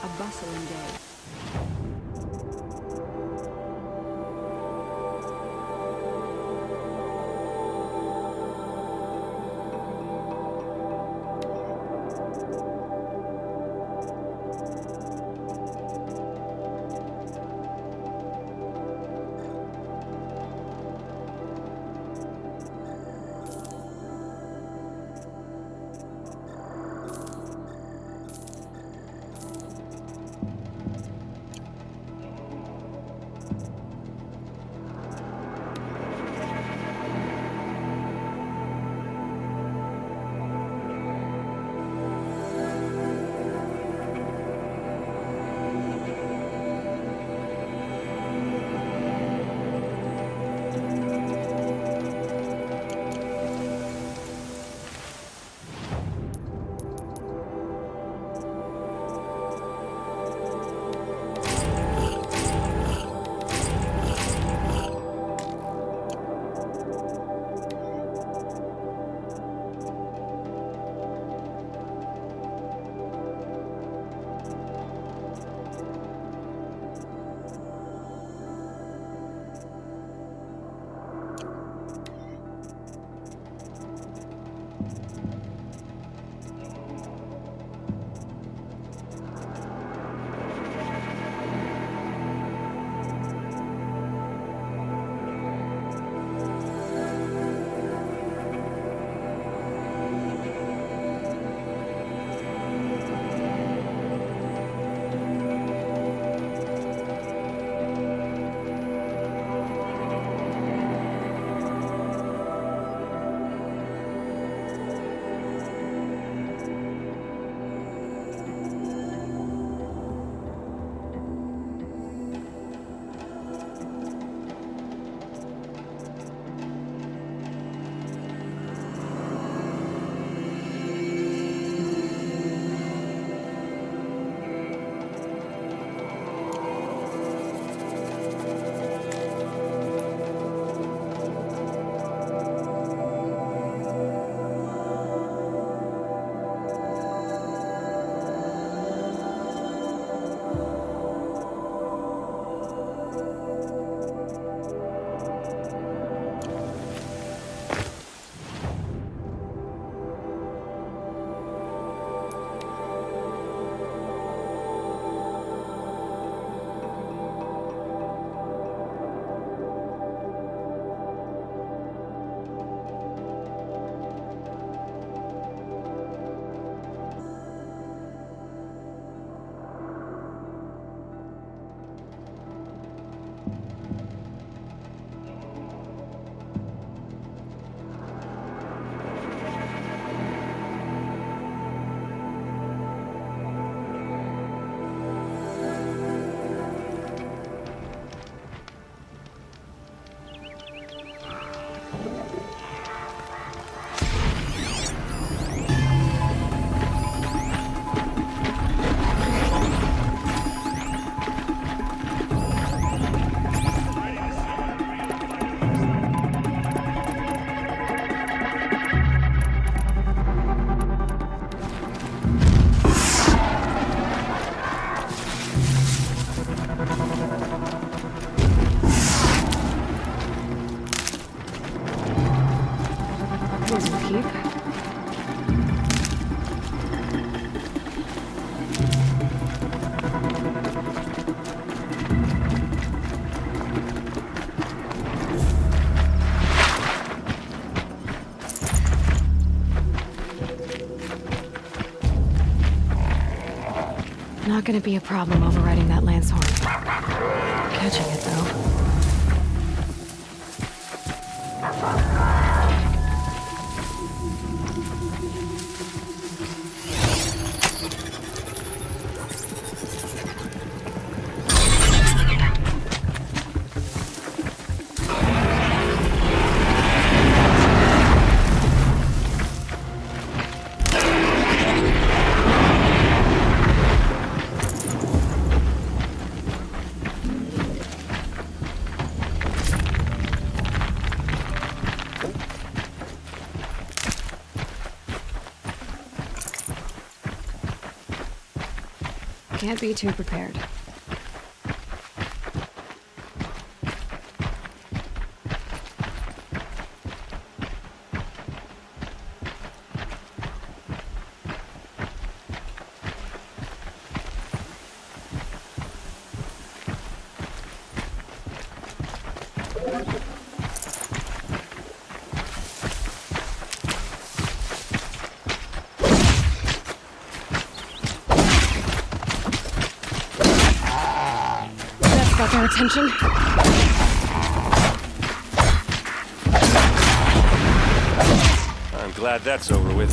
a bustling day. Not gonna be a problem overriding that lance horn. Catching it, though. Can't be too prepared. That's got their attention. I'm glad that's over with.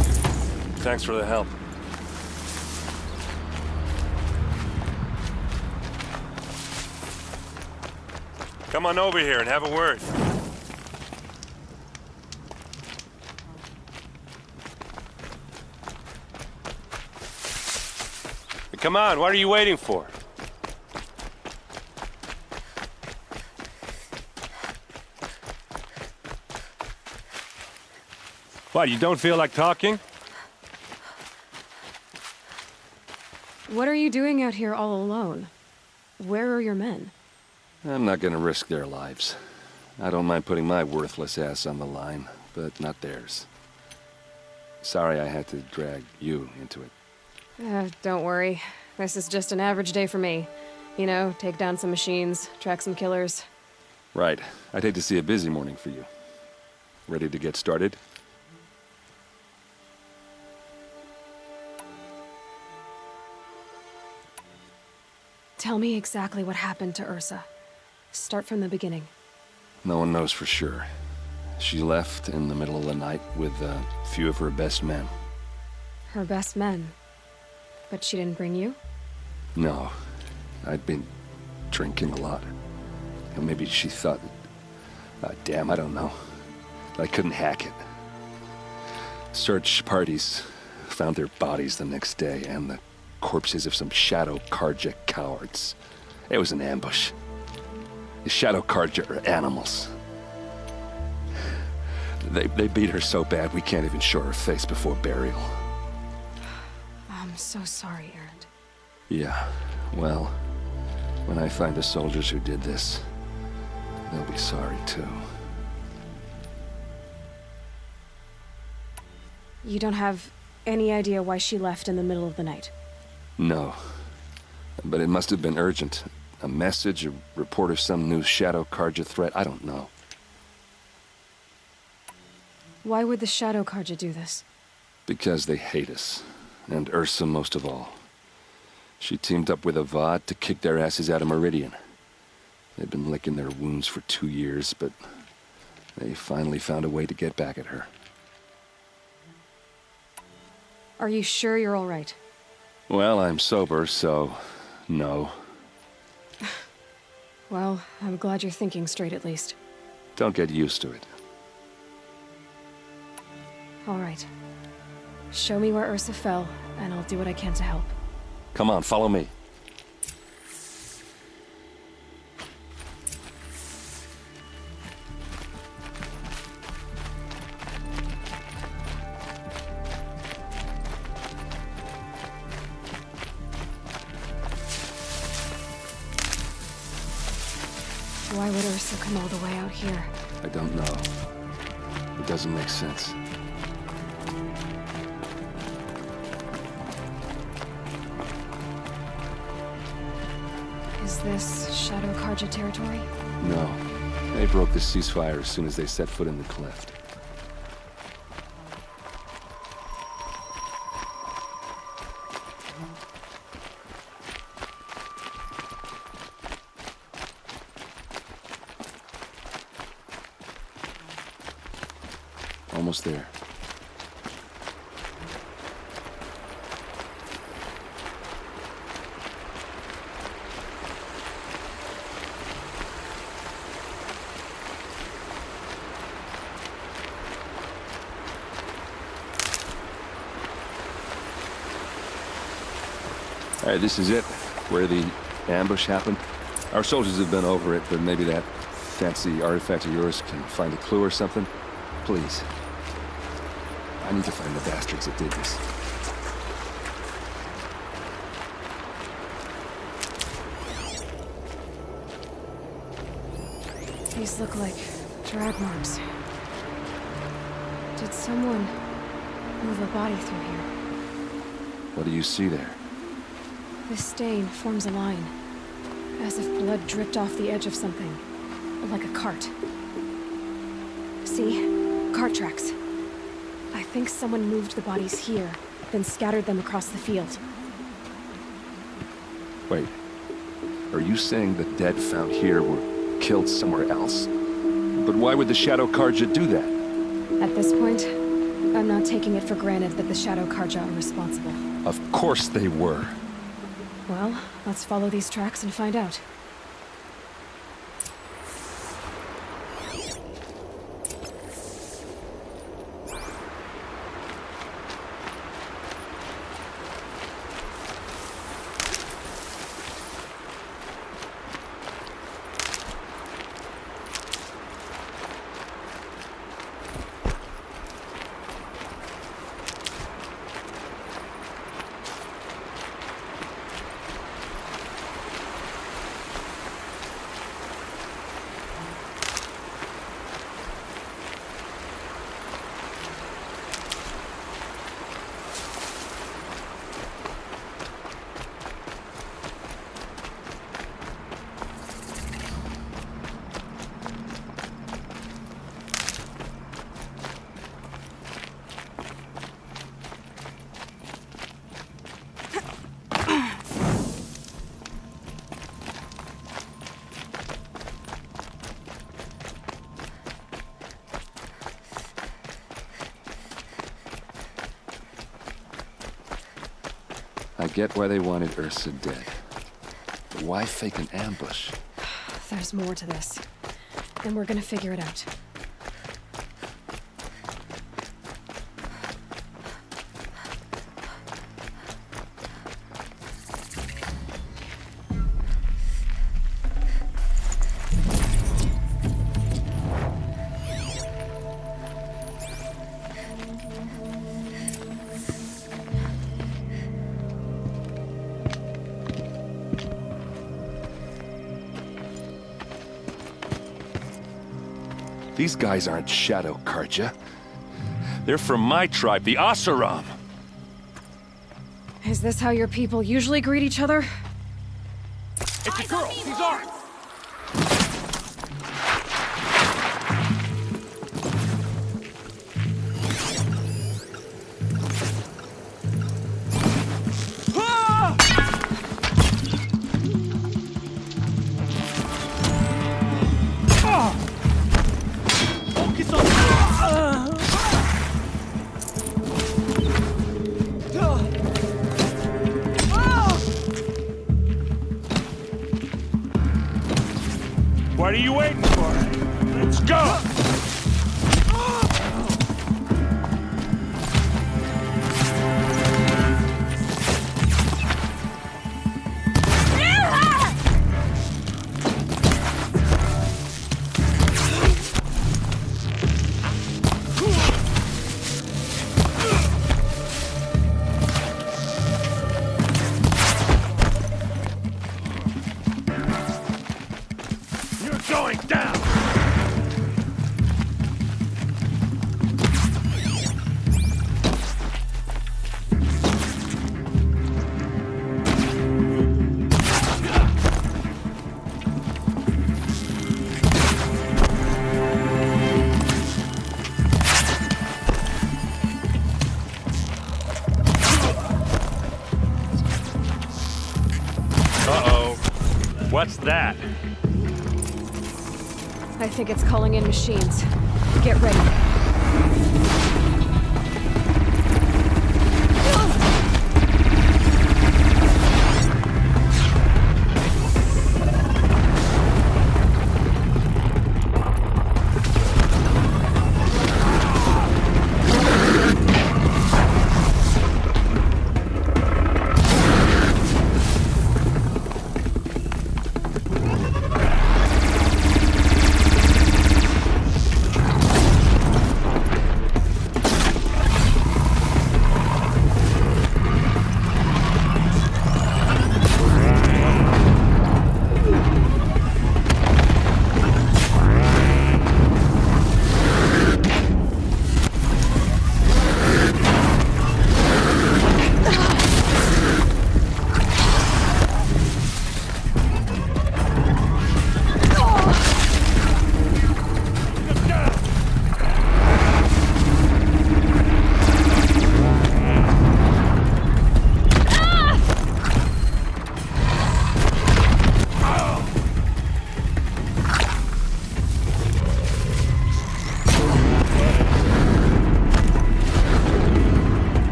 Thanks for the help. Come on over here and have a word. Come on, what are you waiting for? What, you don't feel like talking? What are you doing out here all alone? Where are your men? I'm not gonna risk their lives. I don't mind putting my worthless ass on the line, but not theirs. Sorry I had to drag you into it. Don't worry. This is just an average day for me. You know, take down some machines, track some killers. Right. I'd hate to see a busy morning for you. Ready to get started? Tell me exactly what happened to Ursa. Start from the beginning. No one knows for sure. She left in the middle of the night with a few of her best men. Her best men. But she didn't bring you? No. I'd been drinking a lot. Or maybe she thought... damn, I don't know. I couldn't hack it. Search parties found their bodies the next day, and the corpses of some Shadow Carja cowards. It was an ambush. The Shadow Carja are animals. They beat her so bad we can't even show her face before burial. I'm so sorry, Erend. Yeah, well, when I find the soldiers who did this, they'll be sorry too. You don't have any idea why she left in the middle of the night? No. But it must have been urgent. A message, a report of some new Shadow Carja threat, I don't know. Why would the Shadow Carja do this? Because they hate us. And Ursa most of all. She teamed up with Avad to kick their asses out of Meridian. They've been licking their wounds for 2 years, but they finally found a way to get back at her. Are you sure you're all right? Well, I'm sober, so... no. Well, I'm glad you're thinking straight at least. Don't get used to it. All right. Show me where Ursa fell, and I'll do what I can to help. Come on, follow me. Why would Ursa come all the way out here? I don't know. It doesn't make sense. Is this Shadow Carja territory? No. They broke the ceasefire as soon as they set foot in the cleft. Almost there. All right, this is it, where the ambush happened. Our soldiers have been over it, but maybe that fancy artifact of yours can find a clue or something. Please. I need to find the bastards that did this. These look like drag marks. Did someone move a body through here? What do you see there? This stain forms a line, as if blood dripped off the edge of something, like a cart. See? Cart tracks. I think someone moved the bodies here, then scattered them across the field. Wait. Are you saying the dead found here were killed somewhere else? But why would the Shadow Carja do that? At this point, I'm not taking it for granted that the Shadow Carja are responsible. Of course they were. Well, let's follow these tracks and find out. I get why they wanted Ursa dead. But why fake an ambush? There's more to this, and we're gonna figure it out. These guys aren't Shadow Carja. They're from my tribe, the Oseram. Is this how your people usually greet each other? It's a girl! He's armed! What are you waiting for? Let's go! Going down! Uh-oh. What's that? I think it's calling in machines. Get ready.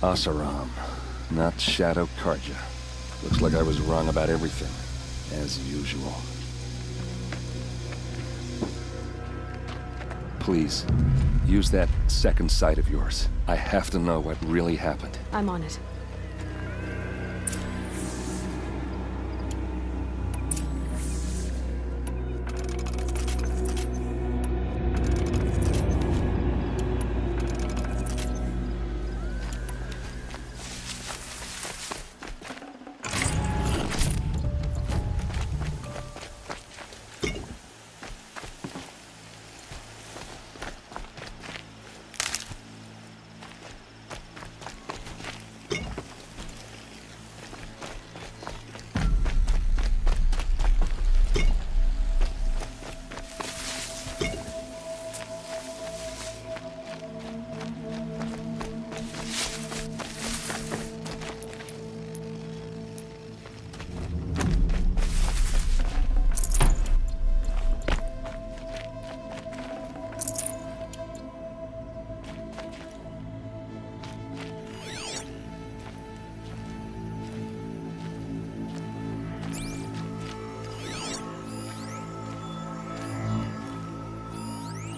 Oseram, not Shadow Karja. Looks like I was wrong about everything, as usual. Please, use that second sight of yours. I have to know what really happened. I'm on it.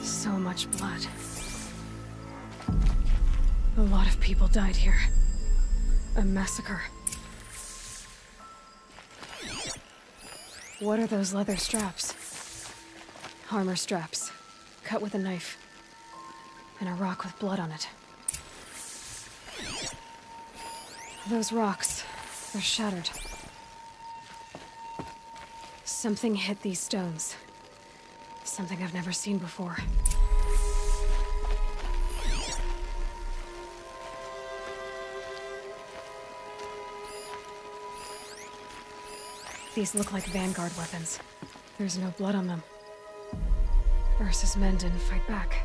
So much blood. A lot of people died here. A massacre. What are those leather straps? Armor straps, cut with a knife. And a rock with blood on it. Those rocks, they're shattered. Something hit these stones. Something I've never seen before. These look like Vanguard weapons. There's no blood on them. Ursa's men didn't fight back.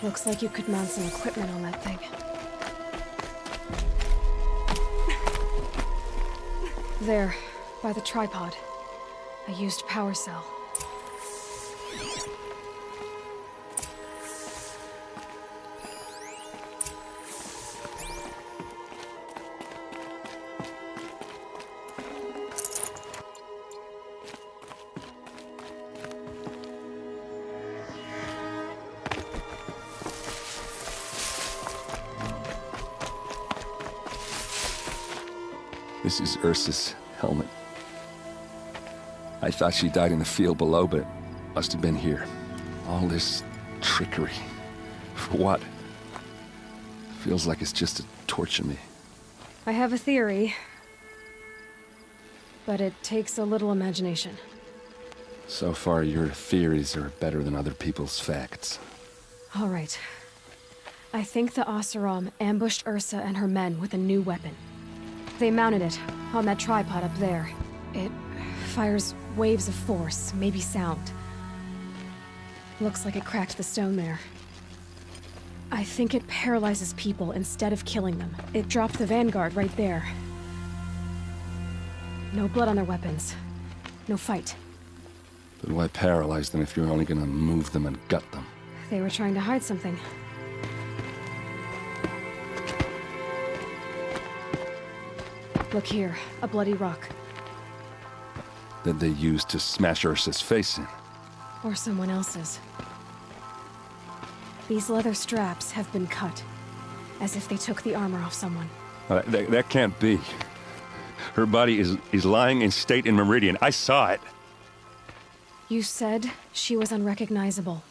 Looks like you could mount some equipment on that thing. There, by the tripod. A used power cell. This is Ursa's helmet. I thought she died in the field below, but it must have been here. All this trickery. For what? Feels like it's just to torture me. I have a theory, but it takes a little imagination. So far, your theories are better than other people's facts. All right. I think the Oseram ambushed Ursa and her men with a new weapon. They mounted it on that tripod up there. It fires waves of force, maybe sound. Looks like it cracked the stone there. I think it paralyzes people instead of killing them. It dropped the Vanguard right there. No blood on their weapons. No fight. But why paralyze them if you're only gonna move them and gut them? They were trying to hide something. Look here, a bloody rock. That they used to smash Ursa's face in. Or someone else's. These leather straps have been cut, as if they took the armor off someone. That can't be. Her body is lying in state in Meridian. I saw it. You said she was unrecognizable.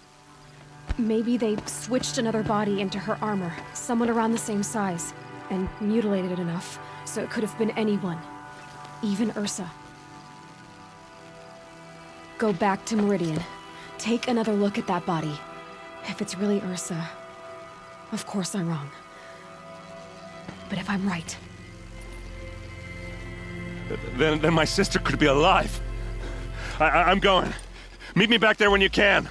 Maybe they switched another body into her armor, someone around the same size, and mutilated it enough so it could have been anyone, even Ursa. Go back to Meridian. Take another look at that body. If it's really Ursa, of course I'm wrong. But if I'm right... Then my sister could be alive. I'm going. Meet me back there when you can.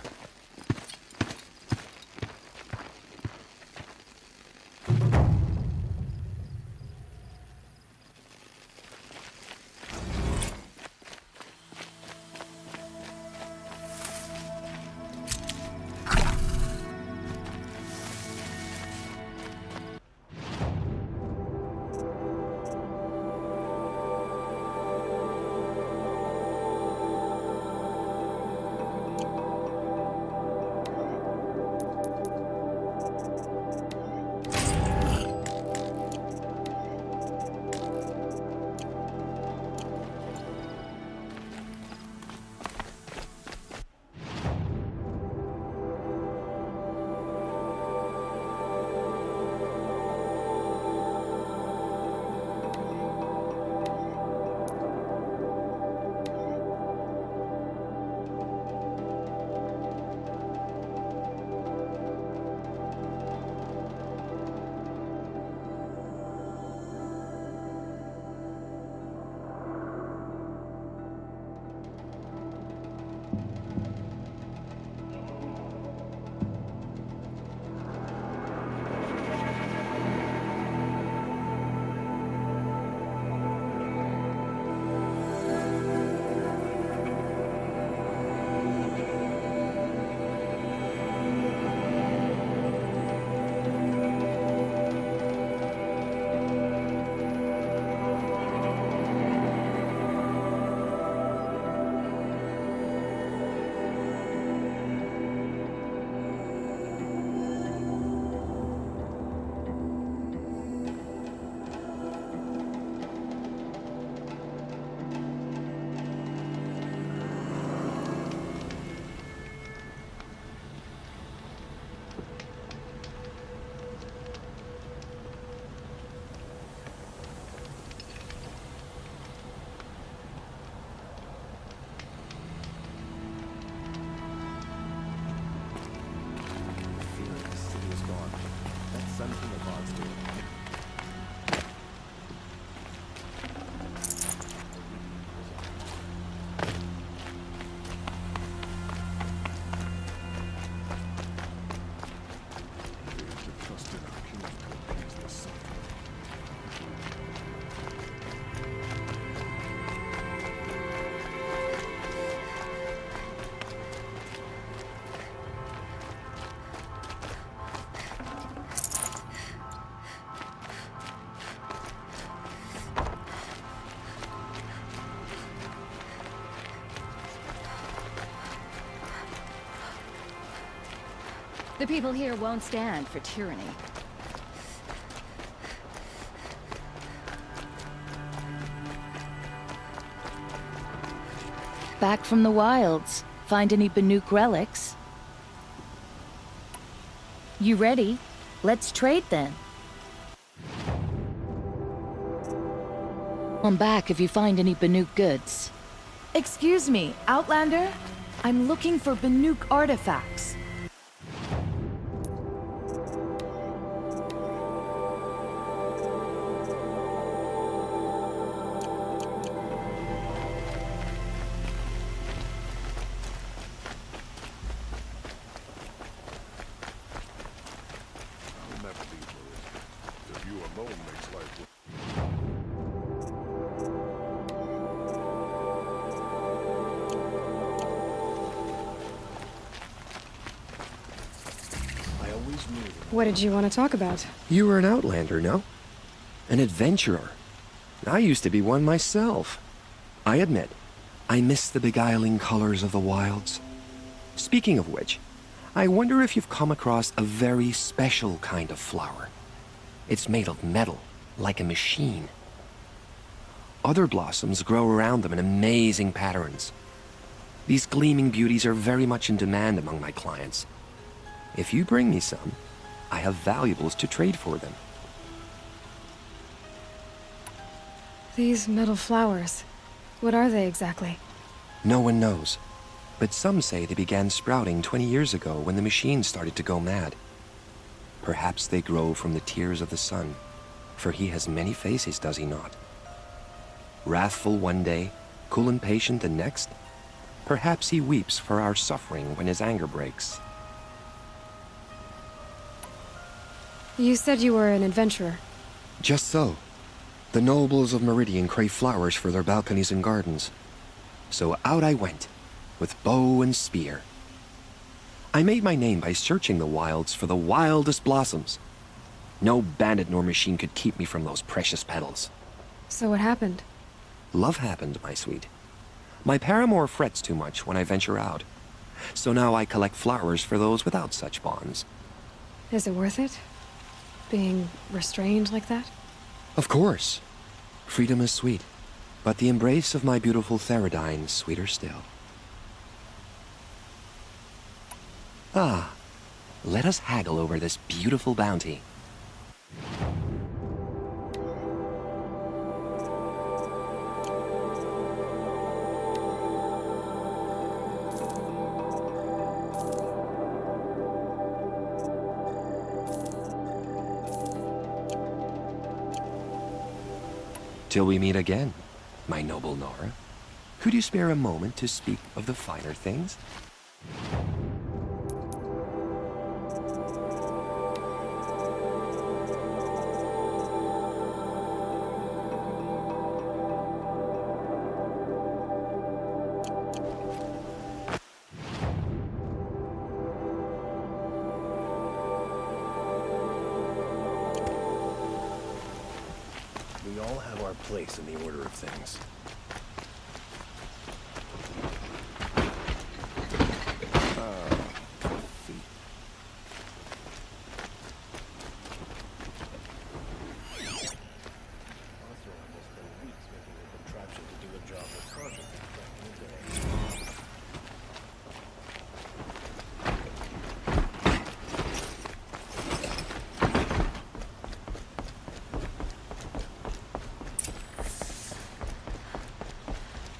The people here won't stand for tyranny. Back from the wilds. Find any Banuk relics? You ready? Let's trade then. Come back if you find any Banuk goods. Excuse me, Outlander? I'm looking for Banuk artifacts. I'll never leave Marissa. If you alone makes life. I always knew. What did you want to talk about? You were an outlander, no? An adventurer. I used to be one myself. I admit, I miss the beguiling colors of the wilds. Speaking of which, I wonder if you've come across a very special kind of flower. It's made of metal, like a machine. Other blossoms grow around them in amazing patterns. These gleaming beauties are very much in demand among my clients. If you bring me some, I have valuables to trade for them. These metal flowers. What are they exactly? No one knows, but some say they began sprouting 20 years ago when the machine started to go mad. Perhaps they grow from the tears of the sun, for he has many faces, does he not? Wrathful one day, cool and patient the next. Perhaps he weeps for our suffering when his anger breaks. You said you were an adventurer. Just so. The nobles of Meridian crave flowers for their balconies and gardens. So out I went, with bow and spear. I made my name by searching the wilds for the wildest blossoms. No bandit nor machine could keep me from those precious petals. So what happened? Love happened, my sweet. My paramour frets too much when I venture out. So now I collect flowers for those without such bonds. Is it worth it? Being restrained like that? Of course. Freedom is sweet, but the embrace of my beautiful Theradine sweeter still. Ah, let us haggle over this beautiful bounty. Till we meet again, my noble Nora. Could you spare a moment to speak of the finer things? We all have our place in the order of things.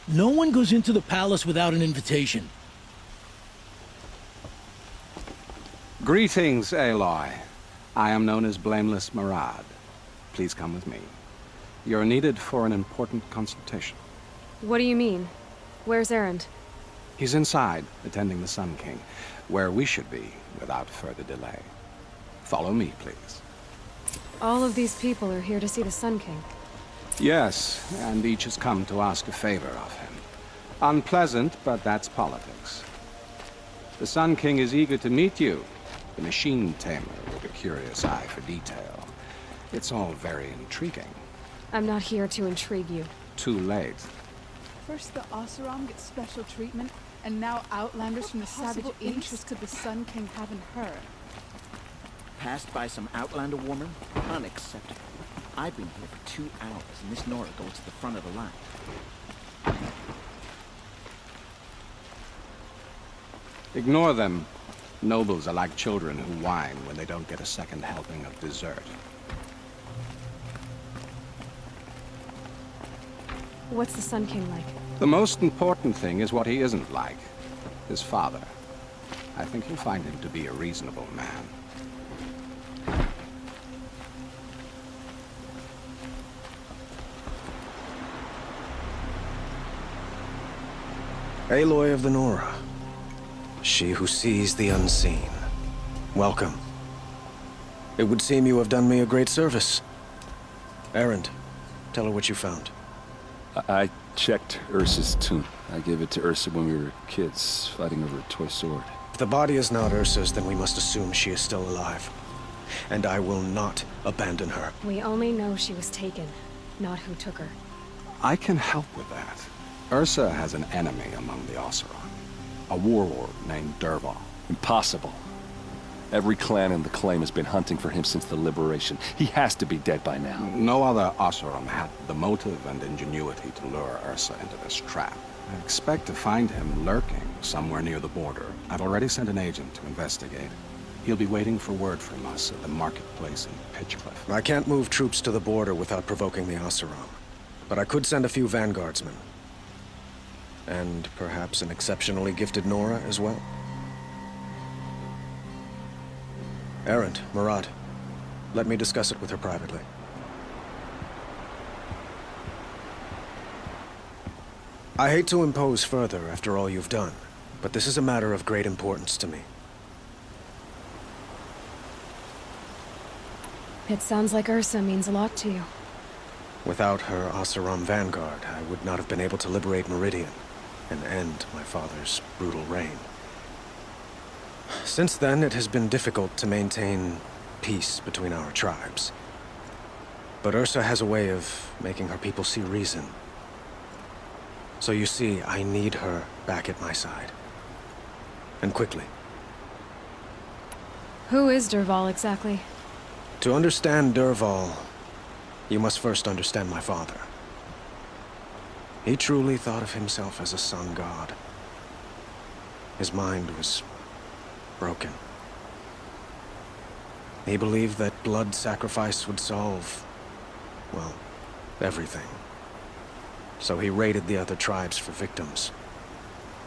No one goes into the palace without an invitation. Greetings, Aloy. I am known as Blameless Marad. Please come with me. You're needed for an important consultation. What do you mean? Where's Erend? He's inside, attending the Sun King, where we should be without further delay. Follow me, please. All of these people are here to see the Sun King. Yes, and each has come to ask a favor of him. Unpleasant, but that's politics. The Sun King is eager to meet you, the machine tamer with a curious eye for detail. It's all very intriguing. I'm not here to intrigue you. Too late. First the Oseram gets special treatment, and now Outlanders from the Savage East. What interest could the Sun King have in her? Passed by some Outlander woman? Unacceptable. I've been here for 2 hours, and this Nora goes to the front of the line. Ignore them. Nobles are like children who whine when they don't get a second helping of dessert. What's the Sun King like? The most important thing is what he isn't like. His father. I think you'll find him to be a reasonable man. Aloy of the Nora. She who sees the unseen. Welcome. It would seem you have done me a great service. Erend, tell her what you found. I checked Ursa's tomb. I gave it to Ursa when we were kids, fighting over a toy sword. If the body is not Ursa's, then we must assume she is still alive. And I will not abandon her. We only know she was taken, not who took her. I can help with that. Ursa has an enemy among the Oseram. A warlord named Dervahl. Impossible. Every clan in the Claim has been hunting for him since the Liberation. He has to be dead by now. No other Oseram had the motive and ingenuity to lure Ursa into this trap. I expect to find him lurking somewhere near the border. I've already sent an agent to investigate. He'll be waiting for word from us at the marketplace in Pitchcliff. I can't move troops to the border without provoking the Oseram. But I could send a few vanguardsmen. And perhaps an exceptionally gifted Nora as well. Erend, Murad, let me discuss it with her privately. I hate to impose further after all you've done, but this is a matter of great importance to me. It sounds like Ursa means a lot to you. Without her Oseram vanguard, I would not have been able to liberate Meridian and end my father's brutal reign. Since then, it has been difficult to maintain peace between our tribes. But Ursa has a way of making her people see reason. So you see, I need her back at my side. And quickly. Who is Dervahl exactly? To understand Dervahl, you must first understand my father. He truly thought of himself as a sun god. His mind was broken. He believed that blood sacrifice would solve, well, everything. So he raided the other tribes for victims,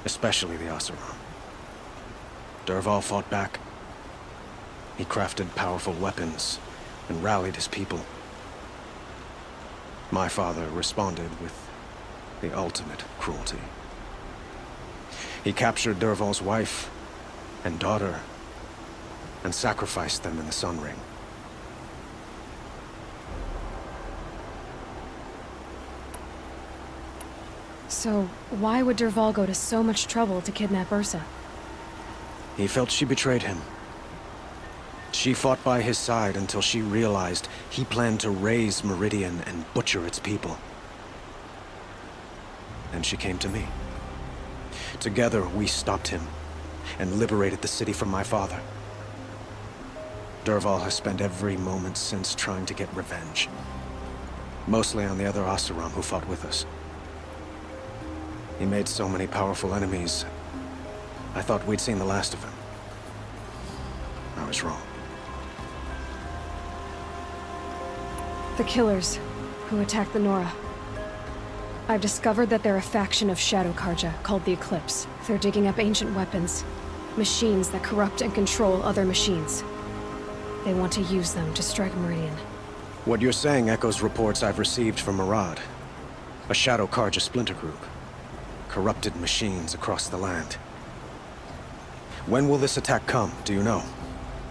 especially the Oseram. Dervahl fought back. He crafted powerful weapons and rallied his people. My father responded with the ultimate cruelty. He captured Dervahl's wife and daughter and sacrificed them in the Sun Ring. So, why would Dervahl go to so much trouble to kidnap Ursa? He felt she betrayed him. She fought by his side until she realized he planned to raise Meridian and butcher its people. Then she came to me. Together, we stopped him and liberated the city from my father. Dervahl has spent every moment since trying to get revenge. Mostly on the other Oseram who fought with us. He made so many powerful enemies, I thought we'd seen the last of him. I was wrong. The Killers, who attacked the Nora. I've discovered that they're a faction of Shadow Karja, called the Eclipse. They're digging up ancient weapons. Machines that corrupt and control other machines. They want to use them to strike Meridian. What you're saying echoes reports I've received from Murad. A Shadow Karja splinter group. Corrupted machines across the land. When will this attack come, do you know?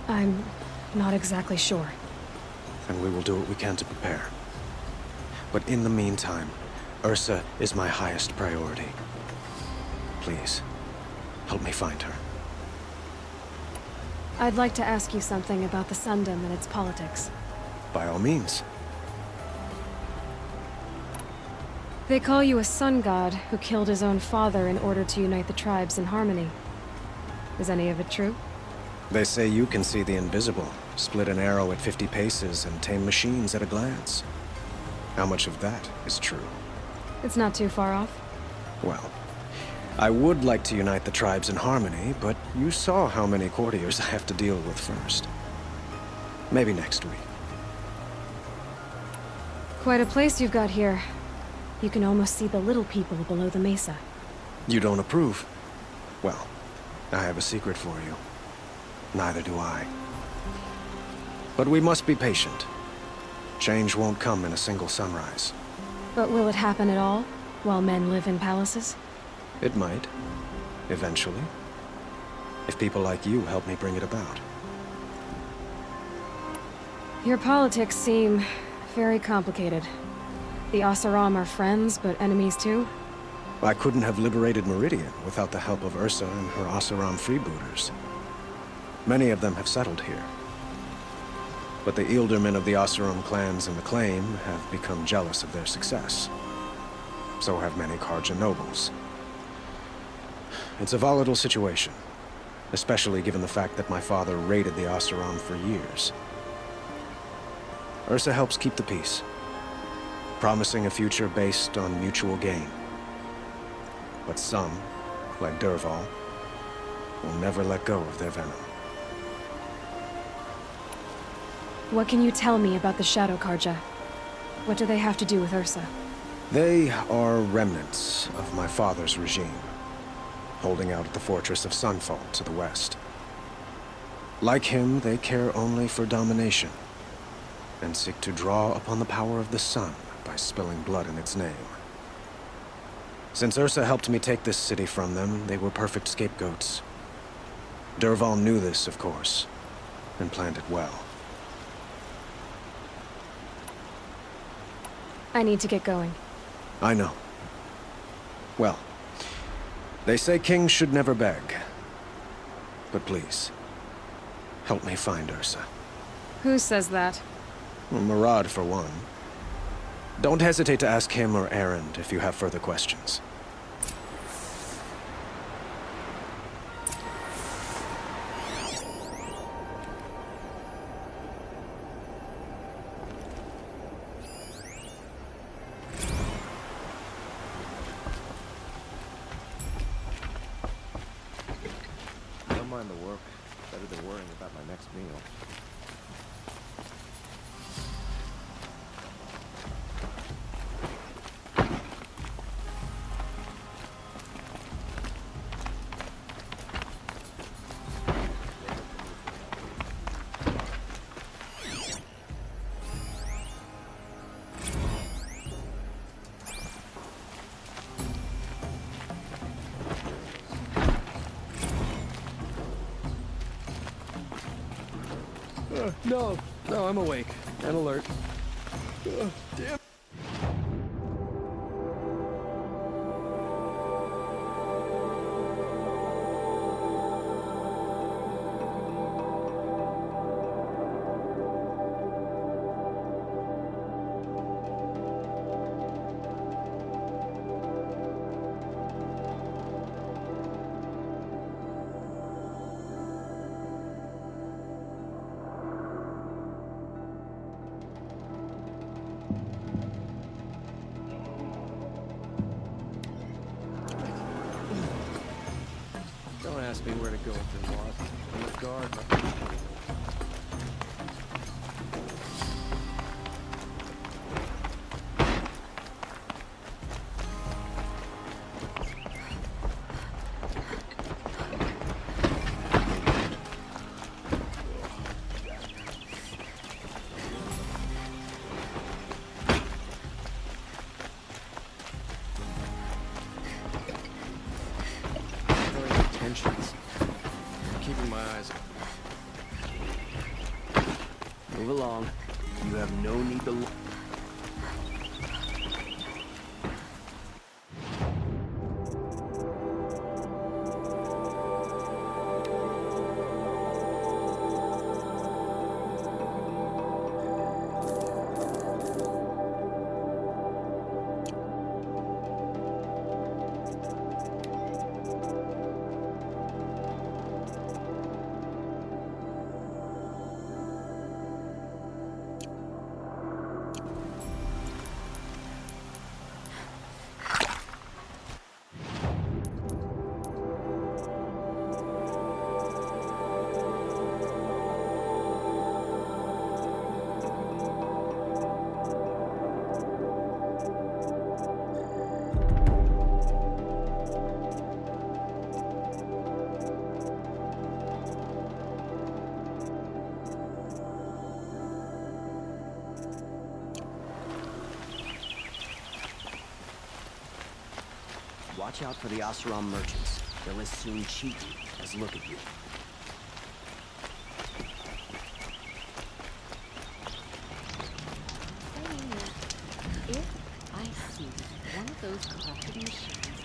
I'm not exactly sure. And we will do what we can to prepare. But in the meantime, Ursa is my highest priority. Please, help me find her. I'd like to ask you something about the Sundom and its politics. By all means. They call you a sun god who killed his own father in order to unite the tribes in harmony. Is any of it true? They say you can see the invisible, split an arrow at 50 paces, and tame machines at a glance. How much of that is true? It's not too far off. Well, I would like to unite the tribes in harmony, but you saw how many courtiers I have to deal with first. Maybe next week. Quite a place you've got here. You can almost see the little people below the mesa. You don't approve? Well, I have a secret for you. Neither do I. But we must be patient. Change won't come in a single sunrise. But will it happen at all, while men live in palaces? It might. Eventually. If people like you help me bring it about. Your politics seem very complicated. The Oseram are friends, but enemies too? I couldn't have liberated Meridian without the help of Ursa and her Oseram freebooters. Many of them have settled here. But the Ealdormen of the Oseram clans in the Claim have become jealous of their success. So have many Carja nobles. It's a volatile situation, especially given the fact that my father raided the Oseram for years. Ursa helps keep the peace, promising a future based on mutual gain. But some, like Dervahl, will never let go of their venom. What can you tell me about the Shadow Carja? What do they have to do with Ursa? They are remnants of my father's regime, holding out at the fortress of Sunfall to the west. Like him, they care only for domination, and seek to draw upon the power of the sun by spilling blood in its name. Since Ursa helped me take this city from them, they were perfect scapegoats. Dervahl knew this, of course, and planned it well. I need to get going. I know. Well, they say kings should never beg. But please, help me find Ursa. Who says that? Well, Murad, for one. Don't hesitate to ask him or Erend if you have further questions. Don't mind the work. Better than worrying about my next meal. No, I'm awake and alert. Damn. Don't ask me where to go if you're lost. I'm the guard. Tensions. I'm keeping my eyes open. Move along. You have no need to look. Watch out for the Oseram merchants. They'll as soon cheat you as look at you. If I see one of those corrupted machines